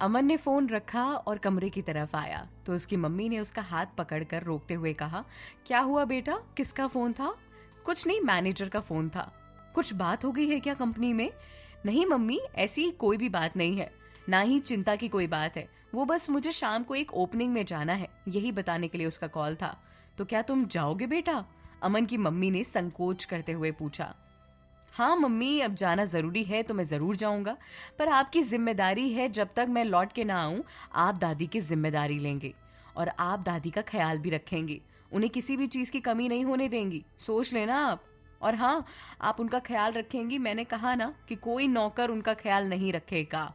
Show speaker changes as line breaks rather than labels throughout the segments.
अमन ने फोन रखा और कमरे की तरफ आया तो उसकी मम्मी ने उसका हाथ पकड़कर रोकते हुए कहा, क्या हुआ बेटा, किसका फोन था? कुछ नहीं, मैनेजर का फोन था। कुछ बात हो गई है क्या कंपनी में? नहीं मम्मी, ऐसी कोई भी बात नहीं है, ना ही चिंता की कोई बात है। वो बस मुझे शाम को एक ओपनिंग में जाना है, यही बताने के लिए उसका कॉल था। तो क्या तुम जाओगे बेटा? अमन की मम्मी ने संकोच करते हुए पूछा। हाँ मम्मी, अब जाना जरूरी है तो मैं जरूर जाऊंगा, पर आपकी जिम्मेदारी है, जब तक मैं लौट के ना आऊं आप दादी की जिम्मेदारी लेंगे और आप दादी का ख्याल भी रखेंगे। उन्हें किसी भी चीज की कमी नहीं होने देंगी, सोच लेना आप। और हाँ, आप उनका ख्याल रखेंगी, मैंने कहा ना कि कोई नौकर उनका ख्याल नहीं रखेगा।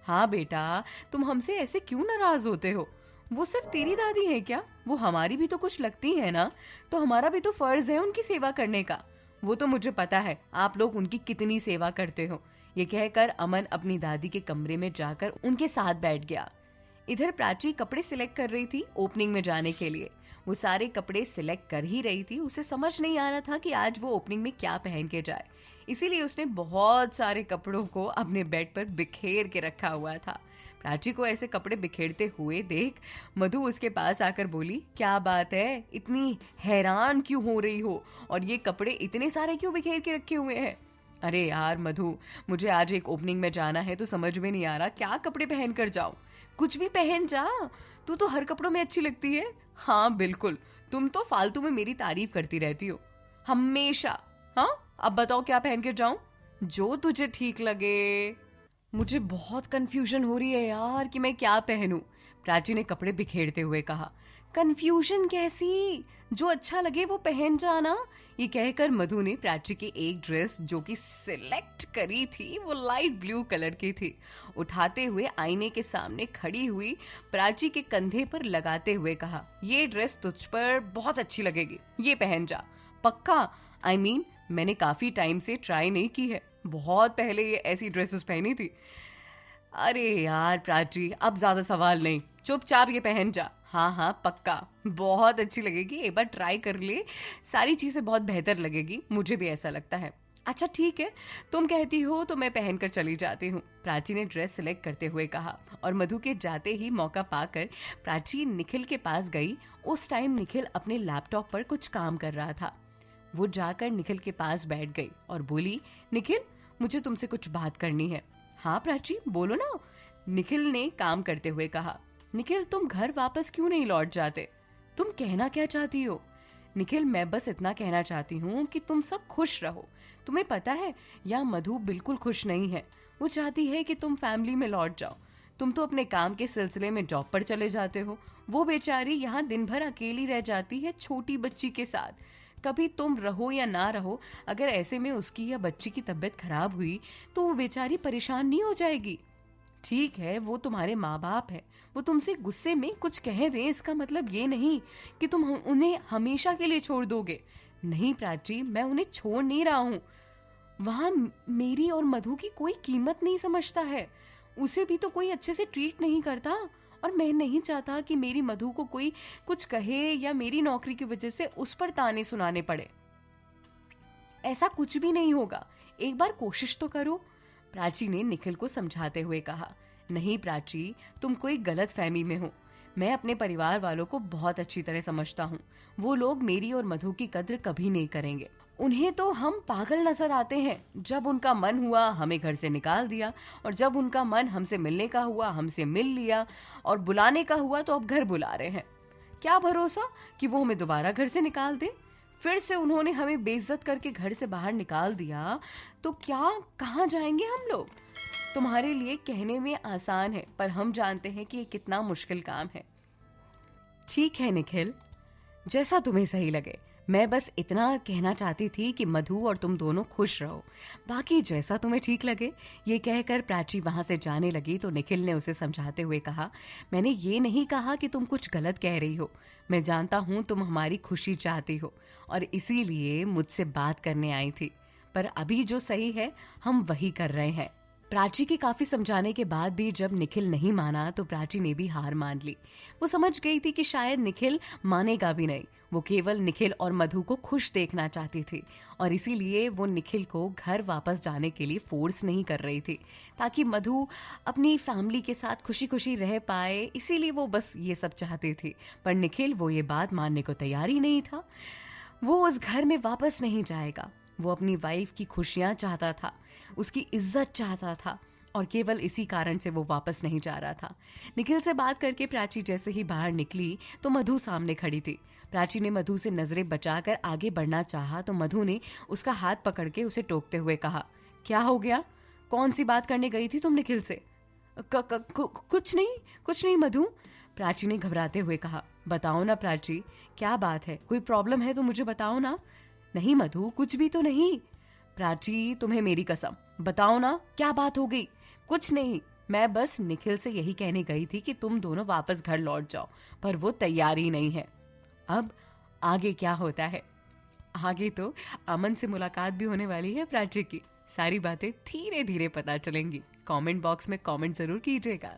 हाँ बेटा, तुम हमसे ऐसे क्यों नाराज होते हो? वो सिर्फ तेरी दादी है क्या? वो हमारी भी तो कुछ लगती है ना, तो हमारा भी तो फर्ज है उनकी सेवा करने का। वो तो मुझे पता है आप लोग उनकी कितनी सेवा करते हो। ये कहकर अमन अपनी दादी के कमरे में जाकर उनके साथ बैठ गया। इधर प्राची कपड़े सिलेक्ट कर रही थी ओपनिंग में जाने के लिए। वो सारे कपड़े सिलेक्ट कर ही रही थी, उसे समझ नहीं आ रहा था कि आज वो ओपनिंग में क्या पहन के जाए। इसीलिए उसने बहुत सारे कपड़ों को अपने बेड पर बिखेर के रखा हुआ था। प्राची को ऐसे कपड़े बिखेरते हुए देख मधु उसके पास आकर बोली, क्या बात है, इतनी हैरान क्यों हो रही हो? और ये कपड़े इतने सारे क्यों बिखेर के रखे हुए हैं? अरे यार मधु, मुझे आज एक ओपनिंग में जाना है तो समझ में नहीं आ रहा क्या कपड़े पहन कर जाऊं। कुछ भी पहन जा, तू तो हर कपड़ों में अच्छी लगती है। हाँ बिल्कुल, तुम तो फालतू में मेरी तारीफ करती रहती हो हमेशा। हाँ, अब बताओ क्या पहन के जाऊं? जो तुझे ठीक लगे। मुझे बहुत कंफ्यूजन हो रही है यार कि मैं क्या पहनूं, प्राची ने कपड़े बिखेरते हुए कहा। कंफ्यूजन कैसी, जो अच्छा लगे वो पहन जाना। ये कहकर मधु ने प्राची की एक ड्रेस जो कि सिलेक्ट करी थी, वो लाइट ब्लू कलर की थी, उठाते हुए आईने के सामने खड़ी हुई प्राची के कंधे पर लगाते हुए कहा, ये ड्रेस तुझ पर बहुत अच्छी लगेगी, ये पहन जा। पक्का? आई मीन, मैंने काफी टाइम से ट्राई नहीं की है, बहुत पहले ये ऐसी ड्रेसेस पहनी थी। अरे यार प्राची, अब ज्यादा सवाल नहीं, चुपचाप ये पहन जा। हाँ हाँ पक्का, बहुत अच्छी लगेगी, एक बार ट्राई कर ले, सारी चीजें बहुत बेहतर लगेगी, मुझे भी ऐसा लगता है। अच्छा ठीक है, तुम कहती हो तो मैं पहनकर चली जाती हूँ, प्राची ने ड्रेस सिलेक्ट करते हुए कहा। और मधु के जाते ही मौका पाकर प्राची निखिल के पास गई। उस टाइम निखिल अपने लैपटॉप पर कुछ काम कर रहा था। वो जाकर निखिल के पास बैठ गई और बोली, निखिल, मुझे तुमसे कुछ बात करनी है। हाँ प्राची, बोलो ना, निखिल ने काम करते हुए कहा। निखिल, तुम घर वापस क्यों नहीं लौट जाते? तुम कहना क्या चाहती हो? निखिल, मैं बस इतना कहना चाहती हूँ कि तुम सब खुश रहो। तुम्हें पता है, यहाँ मधु बिल्कुल खुश नहीं है। वो चाहती है कि तुम फैमिली में लौट जाओ। तुम तो अपने काम के सिलसिले में जॉब पर चले जाते हो, वो बेचारी यहाँ दिन भर अकेली रह जाती है छोटी बच्ची के साथ। कभी तुम रहो या ना रहो, अगर ऐसे में उसकी या बच्ची की तबीयत खराब हुई तो वो बेचारी परेशान नहीं हो जाएगी? ठीक है, वो तुम्हारे माँ बाप है, वो तुमसे गुस्से में कुछ कह दें, इसका मतलब ये नहीं कि तुम उन्हें हमेशा के लिए छोड़ दोगे। नहीं प्राची, मैं उन्हें छोड़ नहीं रहा हूँ। वहां मेरी और मधु की कोई कीमत नहीं समझता है, उसे भी तो कोई अच्छे से ट्रीट नहीं करता। और मैं नहीं चाहता कि मेरी मधु को कोई कुछ कहे या मेरी नौकरी की वजह से उस पर ताने सुनाने पड़े। ऐसा कुछ भी नहीं होगा, एक बार कोशिश तो करो, प्राची ने निखिल को समझाते हुए कहा। नहीं प्राची, तुम कोई गलत फहमी में हो। मैं अपने परिवार वालों को बहुत अच्छी तरह समझता हूँ। वो लोग मेरी और मधु की कद्र कभी नहीं करेंगे। उन्हें तो हम पागल नजर आते हैं। जब उनका मन हुआ हमें घर से निकाल दिया, और जब उनका मन हमसे मिलने का हुआ हमसे मिल लिया, और बुलाने का हुआ तो अब घर बुला रहे हैं। क्या भरोसा कि वो हमें दोबारा घर से निकाल दे? फिर से उन्होंने हमें बेइज्जत करके घर से बाहर निकाल दिया तो क्या, कहाँ जाएंगे हम लोग? तुम्हारे लिए कहने में आसान है, पर हम जानते हैं कि ये कितना मुश्किल काम है। ठीक है निखिल, जैसा तुम्हें सही लगे। मैं बस इतना कहना चाहती थी कि मधु और तुम दोनों खुश रहो, बाकी जैसा तुम्हें ठीक लगे। ये कहकर प्राची वहां से जाने लगी तो निखिल ने उसे समझाते हुए कहा, मैंने ये नहीं कहा कि तुम कुछ गलत कह रही हो। मैं जानता हूँ तुम हमारी खुशी चाहती हो और इसीलिए मुझसे बात करने आई थी, पर अभी जो सही है हम वही कर रहे हैं। प्राची के काफी समझाने के बाद भी जब निखिल नहीं माना तो प्राची ने भी हार मान ली। वो समझ गई थी कि शायद निखिल मानेगा भी नहीं। वो केवल निखिल और मधु को खुश देखना चाहती थी और इसीलिए वो निखिल को घर वापस जाने के लिए फोर्स नहीं कर रही थी, ताकि मधु अपनी फैमिली के साथ खुशी खुशी रह पाए। इसीलिए वो बस ये सब चाहती थी। पर निखिल वो ये बात मानने को तैयार ही नहीं था। वो उस घर में वापस नहीं जाएगा। वो अपनी वाइफ की खुशियां चाहता था, उसकी इज्जत चाहता था और केवल इसी कारण से वो वापस नहीं जा रहा था। निखिल से बात करके प्राची जैसे ही बाहर निकली तो मधु सामने खड़ी थी। प्राची ने मधु से नजरें बचाकर आगे बढ़ना चाहा तो मधु ने उसका हाथ पकड़ के उसे टोकते हुए कहा, क्या हो गया? कौन सी बात करने गई थी तुम निखिल से? कुछ नहीं मधु, प्राची ने घबराते हुए कहा। बताओ ना प्राची, क्या बात है? कोई प्रॉब्लम है तो मुझे बताओ ना। नहीं मधु, कुछ भी तो नहीं। प्राची, तुम्हें मेरी कसम, बताओ ना क्या बात हो गई? कुछ नहीं, मैं बस निखिल से यही कहने गई थी कि तुम दोनों वापस घर लौट जाओ, पर वो तैयार ही नहीं है। अब आगे क्या होता है? आगे तो अमन से मुलाकात भी होने वाली है प्राची की। सारी बातें धीरे धीरे पता चलेंगी। कमेंट बॉक्स में कमेंट जरूर कीजिएगा।